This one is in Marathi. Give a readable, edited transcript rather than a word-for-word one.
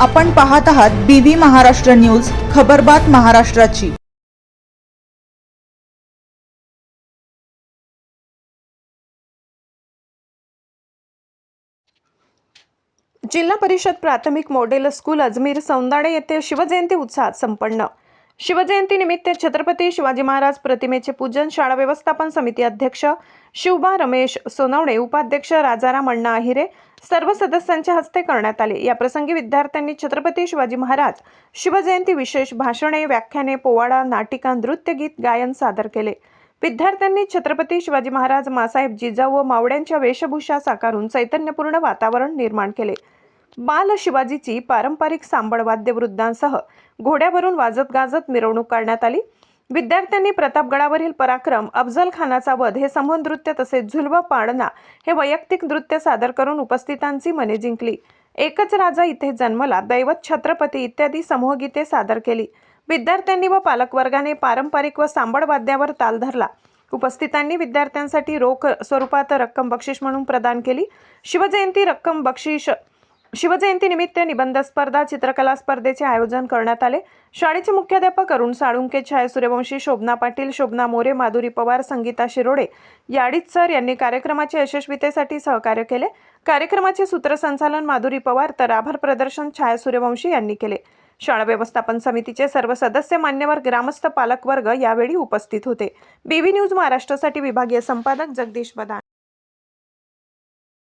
आपण पाहत आहात बीव्ही महाराष्ट्र न्यूज, खबरबात महाराष्ट्राची। जिल्हा परिषद प्राथमिक मॉडेल स्कूल अजमेर सौंदाडे येथे शिवजयंती उत्साहात संपन्न। शिवजयंतीनिमित्त छत्रपती शिवाजी महाराज प्रतिमेचे पूजन शाळा व्यवस्थापन समिती अध्यक्ष शिवबा रमेश सोनवणे, उपाध्यक्ष राजाराम अण्णा अहिरे सर्व सदस्यांच्या हस्ते करण्यात आले। या प्रसंगी विद्यार्थ्यांनी छत्रपती शिवाजी महाराज शिवजयंती विशेष भाषणे, व्याख्याने, पोवाडा, नाटिका, नृत्यगीत, गायन सादर केले। विद्यार्थ्यांनी छत्रपती शिवाजी महाराज, मासाहेब जिजाऊ व मावळ्यांच्या वेशभूषा साकारून चैतन्यपूर्ण वातावरण निर्माण केले। बाल शिवाजीची पारंपरिक सांबळ वाद्य वृद्धांसह घोड्यावरून वाजत गाजत मिरवणूक काढण्यात आली। विद्यार्थ्यांनी प्रतापगडावरील पराक्रम, अफजल खानाचा वध हे समूह नृत्य तसेच झुलवा पाळणा हे वैयक्तिक नृत्य सादर करून उपस्थितांची मने जिंकली। एकच राजा इथे जन्मला, दैवत छत्रपती इत्यादी समूहगीते सादर केली। विद्यार्थ्यांनी व पालकवर्गाने पारंपरिक व सांबळ वाद्यावर ताल धरला। उपस्थितांनी विद्यार्थ्यांसाठी रोख स्वरूपात रक्कम बक्षीस म्हणून प्रदान केली। शिवजयंतीनिमित्त निबंध स्पर्धा, चित्रकला स्पर्धेचे आयोजन करण्यात आले। शाळेचे मुख्याध्यापक अरुण साळुंके, छाया सूर्यवंशी, शोभना पाटील, शोभना मोरे, माधुरी पवार, संगीता शिरोडे, याडीत सर यांनी कार्यक्रमाच्या यशस्वीतेसाठी सहकार्य केले। कार्यक्रमाचे सूत्रसंचालन माधुरी पवार तर आभार प्रदर्शन छाया सूर्यवंशी यांनी केले। शाळा व्यवस्थापन समितीचे सर्व सदस्य, मान्यवर, ग्रामस्थ, पालकवर्ग यावेळी उपस्थित होते। बीव्ही न्यूज महाराष्ट्रासाठी विभागीय संपादक जगदीश बदान।